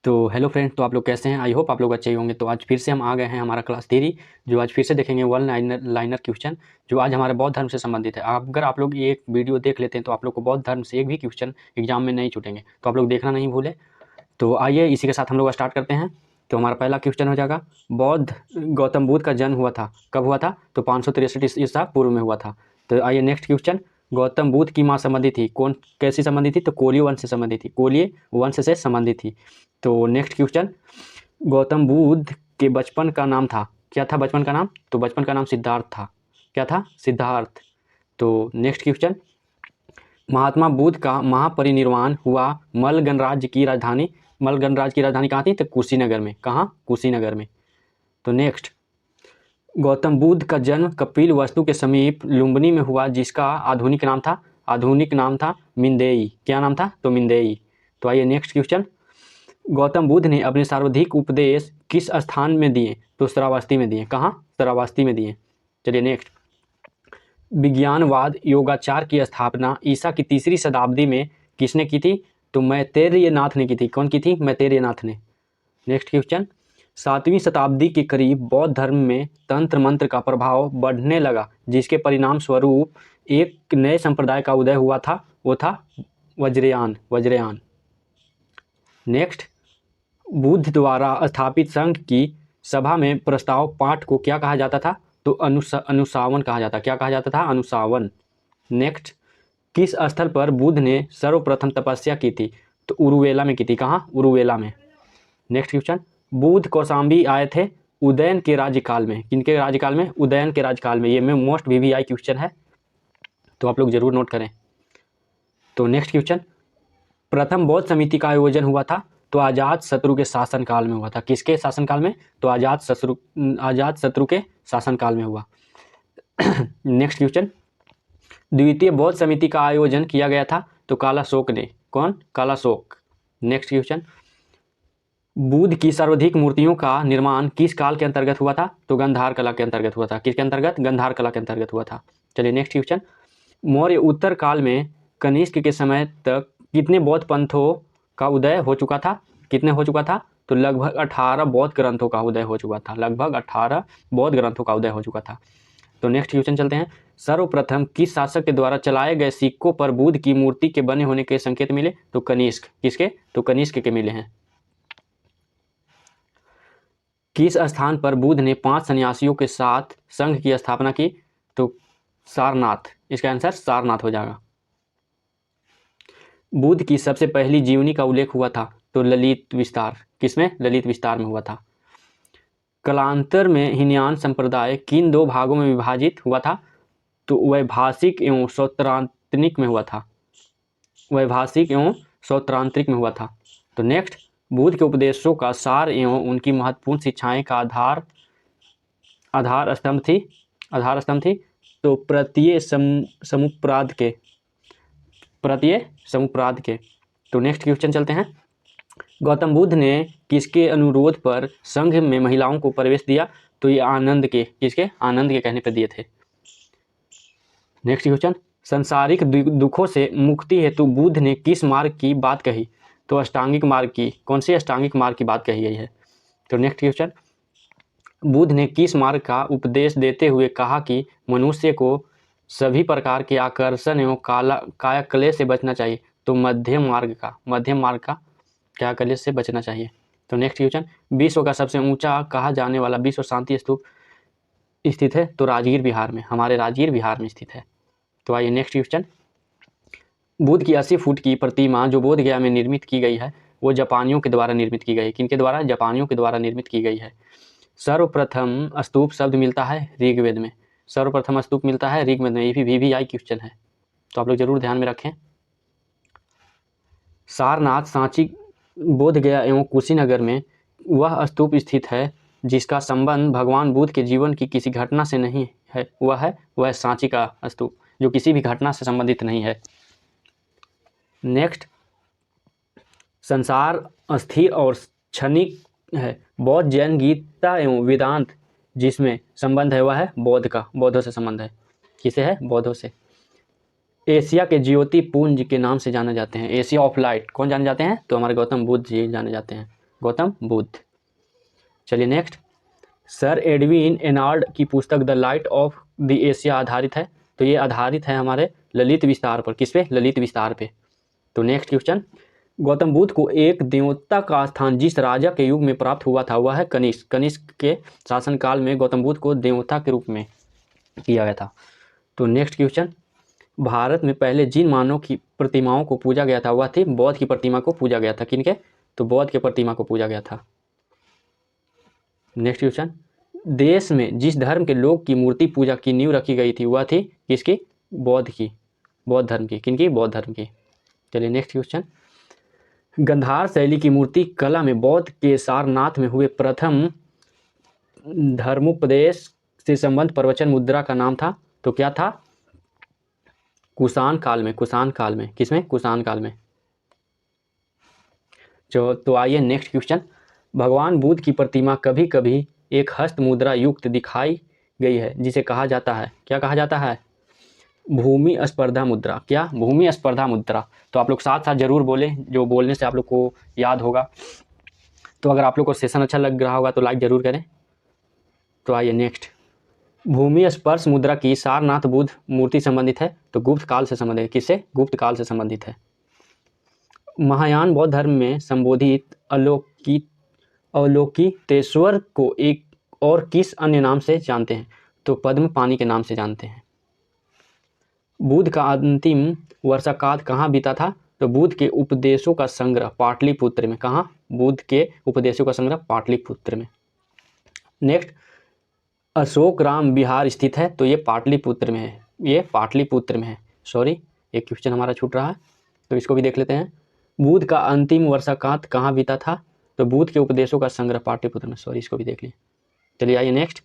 तो hello friend, तो आप लोग कैसे हैं? आई होप आप लोग अच्छे ही होंगे। तो आज फिर से हम आ गए हैं हमारा क्लास थ्री, जो आज फिर से देखेंगे वन लाइनर क्वेश्चन, जो आज हमारे बौद्ध धर्म से संबंधित है। अगर आप लोग ये एक वीडियो देख लेते हैं तो आप लोग को बौद्ध धर्म से एक भी क्वेश्चन एग्जाम में नहीं छूटेंगे, तो आप लोग देखना नहीं भूलें। तो आइए इसी के साथ हम लोग स्टार्ट करते हैं। तो हमारा पहला क्वेश्चन हो जाएगा, गौतम बुद्ध का जन्म हुआ था, कब हुआ था? तो 563 ईसा पूर्व में हुआ था। तो आइए नेक्स्ट क्वेश्चन, गौतम बुद्ध की माँ संबंधित थी, कौन कैसी संबंधित थी? तो कोलिय वंश से संबंधित थी, कोलिय वंश से संबंधित थी। तो नेक्स्ट क्वेश्चन, गौतम बुद्ध के बचपन का नाम था, क्या था बचपन का नाम? तो बचपन का नाम सिद्धार्थ था। क्या था? सिद्धार्थ। तो नेक्स्ट क्वेश्चन, महात्मा बुद्ध का महापरिनिर्वाण हुआ मल गणराज्य की राजधानी, मल गणराज्य की राजधानी कहाँ थी? तो कुशीनगर में। कहाँ? कुशीनगर में। तो नेक्स्ट, गौतम बुद्ध का जन्म कपिल वस्तु के समीप लुम्बिनी में हुआ, जिसका आधुनिक नाम था, आधुनिक नाम था मिंदेई। क्या नाम था? तो मिंदेई। तो आइए नेक्स्ट क्वेश्चन, गौतम बुद्ध ने अपने सर्वाधिक उपदेश किस स्थान में दिए? तो श्रावस्ती में दिए। कहाँ? श्रावस्ती में दिए। चलिए नेक्स्ट, विज्ञानवाद योगाचार की स्थापना ईसा की तीसरी शताब्दी में किसने की थी? तो मैत्रेयनाथ ने की थी। कौन की थी? मैत्रेयनाथ ने। नेक्स्ट क्वेश्चन, 7वीं शताब्दी के करीब बौद्ध धर्म में तंत्र मंत्र का प्रभाव बढ़ने लगा, जिसके परिणाम स्वरूप एक नए संप्रदाय का उदय हुआ था, वो था वज्रयान। नेक्स्ट, बुद्ध द्वारा स्थापित संघ की सभा में प्रस्ताव पाठ को क्या कहा जाता था? तो अनुशासन कहा जाता। क्या कहा जाता था? अनुशासन। नेक्स्ट, किस स्थल पर बुद्ध ने सर्वप्रथम तपस्या की थी? तो उरुवेला में की थी। कहाँ? उरुवेला में। नेक्स्ट क्वेश्चन, बुद्ध कौशाम्बी आए थे उदयन के राज्यकाल में। किनके राज्यकाल में? उदयन के राज्यकाल में। ये में मोस्ट वीवीआई क्वेश्चन है, तो आप लोग जरूर नोट करें। तो नेक्स्ट क्वेश्चन, प्रथम बौद्ध समिति का आयोजन हुआ था, तो अजात शत्रु के शासनकाल में हुआ था। किसके शासनकाल में? तो अजात शत्रु के शासनकाल में हुआ। नेक्स्ट क्वेश्चन, द्वितीय बौद्ध समिति का आयोजन किया गया था, तो कालाशोक ने। कौन? कालाशोक। नेक्स्ट क्वेश्चन, बुद्ध की सर्वाधिक मूर्तियों का निर्माण किस काल के अंतर्गत हुआ था? तो गांधार कला के अंतर्गत हुआ था। किसके अंतर्गत? गांधार कला के अंतर्गत हुआ था। चलिए नेक्स्ट क्वेश्चन, मौर्य उत्तर काल में कनिष्क के समय तक कितने बौद्ध पंथों का उदय हो चुका था? कितने हो चुका था? तो लगभग 18 बौद्ध ग्रंथों का उदय हो चुका था। लगभग 18 बौद्ध ग्रंथों का उदय हो चुका था। तो नेक्स्ट क्वेश्चन चलते हैं, सर्वप्रथम किस शासक के द्वारा चलाए गए सिक्कों पर बुद्ध की मूर्ति के बने होने के संकेत मिले? तो कनिष्क। किसके? तो कनिष्क के मिले हैं। किस स्थान पर बुद्ध ने 5 सन्यासियों के साथ संघ की स्थापना की? तो सारनाथ। इसका आंसर सारनाथ हो जाएगा। बुद्ध की सबसे पहली जीवनी का उल्लेख हुआ था, तो ललित विस्तार। किसमें? ललित विस्तार में हुआ था। कालांतर में हीनयान संप्रदाय किन 2 भागों में विभाजित हुआ था? तो वैभाषिक एवं सौत्रांतिक में हुआ था। वैभाषिक एवं सौत्रांतिक में हुआ था। तो नेक्स्ट, बुद्ध के उपदेशों का सार एवं उनकी महत्वपूर्ण शिक्षाएं का आधार स्तंभ थी। तो प्रत्यय समुपराध के। तो नेक्स्ट क्वेश्चन चलते हैं, गौतम बुद्ध ने किसके अनुरोध पर संघ में महिलाओं को प्रवेश दिया? तो ये आनंद के। किसके? आनंद के कहने पर दिए थे। नेक्स्ट क्वेश्चन, संसारिक दुखों से मुक्ति हेतु बुद्ध ने किस मार्ग की बात कही? तो अष्टांगिक मार्ग की। कौन सी? अष्टांगिक मार्ग की बात कही गई है। तो नेक्स्ट क्वेश्चन, बुद्ध ने किस मार्ग का उपदेश देते हुए कहा कि मनुष्य को सभी प्रकार के आकर्षण एवं कायाकल्प से बचना चाहिए? तो मध्यम मार्ग का कायाकल्प से बचना चाहिए। तो नेक्स्ट क्वेश्चन, विश्व का सबसे ऊंचा कहा जाने वाला विश्व शांति स्तूप स्थित है? तो राजगीर बिहार में, हमारे राजगीर बिहार में स्थित है। तो आइए नेक्स्ट क्वेश्चन, बुद्ध की 80 फुट की प्रतिमा जो बोध गया में निर्मित की गई है, वो जापानियों के द्वारा निर्मित की गई। किनके द्वारा? जापानियों के द्वारा निर्मित की गई है। सर्वप्रथम स्तूप शब्द मिलता है ऋग्वेद में। सर्वप्रथम स्तूप मिलता है ऋग्वेद में। ये भी वीवीआई क्वेश्चन है, तो आप लोग जरूर ध्यान में रखें। सारनाथ, सांची, बोधगया एवं कुशीनगर में वह स्तूप स्थित है जिसका संबंध भगवान बुद्ध के जीवन की किसी घटना से नहीं है। वह सांची का स्तूप, जो किसी भी घटना से संबंधित नहीं है। नेक्स्ट, संसार अस्थिर और क्षणिक है। बौद्ध, जैन, गीता एवं वेदांत जिसमें संबंध है वह है बौद्ध का। बौद्धों से संबंध है। किसे है? बौद्धों से। एशिया के ज्योति पुंज के नाम से जाने जाते हैं। एशिया ऑफ लाइट कौन जाने जाते हैं? तो हमारे गौतम बुद्ध जी जाने जाते हैं। गौतम बुद्ध। चलिए नेक्स्ट, सर एडविन एनार्ड की पुस्तक the light of the Asia आधारित है, तो ये आधारित है हमारे ललित विस्तार पर। किस पे? ललित विस्तार पे। तो नेक्स्ट क्वेश्चन, गौतम बुद्ध को एक देवता का स्थान जिस राजा के युग में प्राप्त हुआ था वह है कनिष्क। कनिष्क के शासनकाल में गौतम बुद्ध को देवता के रूप में किया गया था। तो नेक्स्ट क्वेश्चन, भारत में पहले जिन मानव की प्रतिमाओं को पूजा गया था वह थी बौद्ध की प्रतिमा को पूजा गया था। किनके? तो बौद्ध की प्रतिमा को पूजा गया था। नेक्स्ट क्वेश्चन, देश में जिस धर्म के लोग की मूर्ति पूजा की नींव रखी गई थी वह थी किसकी? बौद्ध की, बौद्ध धर्म की। किनकी? बौद्ध धर्म की। चलिए नेक्स्ट क्वेश्चन, गंधार शैली की मूर्ति कला में बौद्ध के सारनाथ में हुए प्रथम धर्मोपदेश से संबंध प्रवचन मुद्रा का नाम था, तो क्या था? कुषाण काल में। कुषाण काल में। किसमें? कुषाण काल में। तो आइए नेक्स्ट क्वेश्चन, भगवान बुद्ध की प्रतिमा कभी कभी एक हस्त मुद्रा युक्त दिखाई गई है जिसे कहा जाता है, क्या कहा जाता है? भूमि स्पर्धा मुद्रा। क्या? भूमि स्पर्धा मुद्रा। तो आप लोग साथ साथ जरूर बोलें, जो बोलने से आप लोग को याद होगा। तो अगर आप लोग को सेशन अच्छा लग रहा होगा तो लाइक जरूर करें। तो आइए नेक्स्ट, भूमि स्पर्श मुद्रा की सारनाथ बुद्ध मूर्ति संबंधित है, तो गुप्त काल से संबंधित है। किससे? गुप्त काल से संबंधित है। महायान बौद्ध धर्म में संबोधित अवलोकितेश्वर को एक और किस अन्य नाम से जानते हैं, तो पद्म पानी के नाम से जानते हैं। बुद्ध का अंतिम वर्षाकाल कहाँ बीता था, तो बुद्ध के उपदेशों का संग्रह पाटलिपुत्र में। कहाँ? बुद्ध के उपदेशों का संग्रह पाटलिपुत्र में। नेक्स्ट, अशोक राम विहार स्थित है, तो ये पाटलिपुत्र में है। ये पाटलिपुत्र में है। सॉरी, एक क्वेश्चन हमारा छूट रहा है, तो इसको भी देख लेते हैं। बुद्ध का अंतिम वर्षाकाल कहाँ बीता था, तो बुद्ध के उपदेशों का संग्रह पाटलिपुत्र में। सॉरी, इसको भी देख लिए। चलिए आइए नेक्स्ट,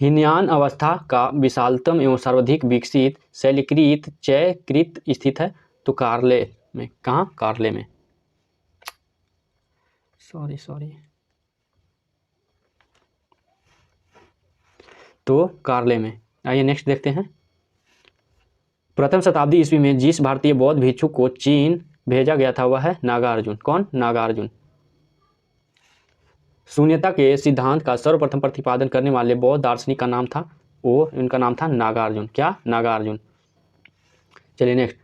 हीनयान अवस्था का विशालतम एवं सर्वाधिक विकसित शैलीकृत चयकृत स्थित है, तो कार्ले में। कहाँ? कार्ले में। सॉरी, तो कार्ले में। आइए नेक्स्ट देखते हैं, प्रथम शताब्दी ईस्वी में जिस भारतीय बौद्ध भिक्षु को चीन भेजा गया था वह है नागार्जुन। कौन? नागार्जुन। शून्यता के सिद्धांत का सर्वप्रथम प्रतिपादन करने वाले बौद्ध दार्शनिक का नाम था, वो उनका नाम था नागार्जुन। क्या? नागार्जुन। चलिए नेक्स्ट,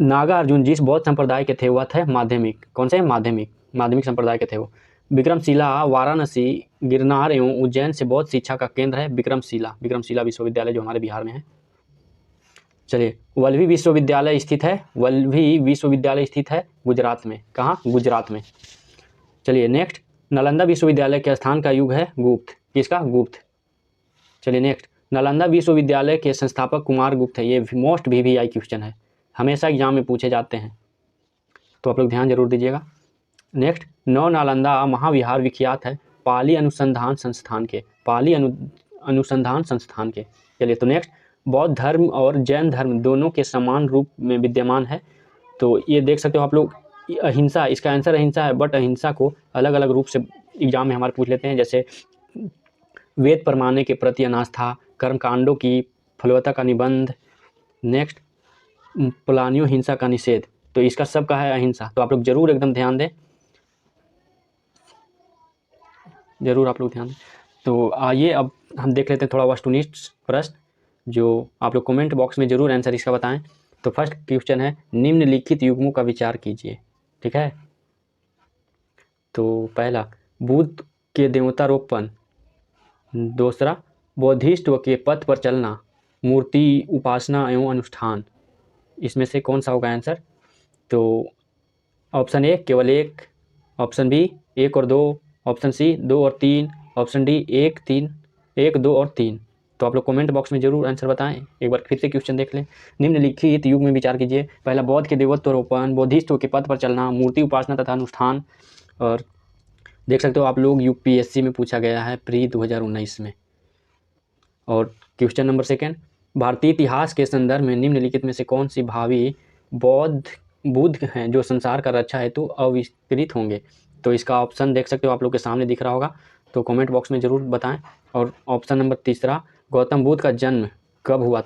नागार्जुन जिस बौद्ध संप्रदाय के थे वह थे माध्यमिक। कौन से? माध्यमिक संप्रदाय के थे वो। विक्रमशिला वाराणसी, गिरनार एवं उज्जैन से बौद्ध शिक्षा का केंद्र है विक्रमशिला विश्वविद्यालय जो हमारे बिहार में है। चलिए, वल्लभी विश्वविद्यालय स्थित है गुजरात में। कहाँ? गुजरात में। चलिए नेक्स्ट, नालंदा विश्वविद्यालय के स्थान का युग है गुप्त। किसका? गुप्त। चलिए नेक्स्ट, नालंदा विश्वविद्यालय के संस्थापक कुमार गुप्त है। ये मोस्ट VVI क्वेश्चन है, हमेशा एग्जाम में पूछे जाते हैं, तो आप लोग ध्यान जरूर दीजिएगा। नेक्स्ट, नव नालंदा महाविहार विख्यात है पाली अनुसंधान संस्थान के। चलिए तो नेक्स्ट, बौद्ध धर्म और जैन धर्म दोनों के समान रूप में विद्यमान है, तो ये देख सकते हो आप लोग। अहिंसा, इसका आंसर अहिंसा है, बट अहिंसा को अलग अलग रूप से एग्जाम में हमारे पूछ लेते हैं, जैसे वेद प्रमाणे के प्रति अनास्था, कर्मकांडों की फलवत्ता का निबंध, नेक्स्ट पलानियों हिंसा का निषेध, तो इसका सबका है अहिंसा। तो आप लोग जरूर एकदम ध्यान दें, जरूर आप लोग ध्यान दें। तो आइए अब हम देख लेते हैं थोड़ा वस्तुनिष्ठ प्रश्न, जो आप लोग कमेंट बॉक्स में जरूर आंसर इसका बताएं। तो फर्स्ट क्वेश्चन है, निम्नलिखित युग्मों का विचार कीजिए। ठीक है, तो पहला बुद्ध के देवतारोपण, दूसरा बौद्धिष्ट के पथ पर चलना, मूर्ति उपासना एवं अनुष्ठान, इसमें से कौन सा होगा आंसर? तो ऑप्शन ए केवल एक, ऑप्शन बी 1 और 2, ऑप्शन सी 2 और 3, ऑप्शन डी 1, 2 और 3। तो आप लोग कमेंट बॉक्स में जरूर आंसर बताएं। एक बार फिर से क्वेश्चन देख लें, निम्नलिखित युग में विचार कीजिए। पहला बौद्ध के देवत्वारोपण, बौद्धिष्ट के पथ पर चलना, मूर्ति उपासना तथा अनुष्ठान, और देख सकते हो आप लोग UPSC में पूछा गया है प्री 2019 में। और क्वेश्चन नंबर सेकेंड, भारतीय इतिहास के संदर्भ में निम्नलिखित में से कौन सी भावी बुद्ध हैं जो संसार का रक्षा हेतु आविष्कृत होंगे? तो इसका ऑप्शन देख सकते हो आप लोग के सामने दिख रहा होगा, तो कमेंट बॉक्स में ज़रूर बताएं। और ऑप्शन नंबर तीसरा, गौतम बुद्ध का जन्म कब हुआ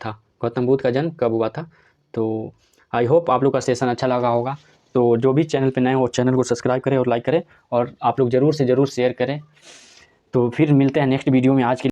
था? तो आई होप आप लोग का सेशन अच्छा लगा होगा। तो जो भी चैनल पे नए हो चैनल को सब्सक्राइब करें और लाइक करें, और आप लोग ज़रूर से ज़रूर शेयर करें। तो फिर मिलते हैं नेक्स्ट वीडियो में। आज के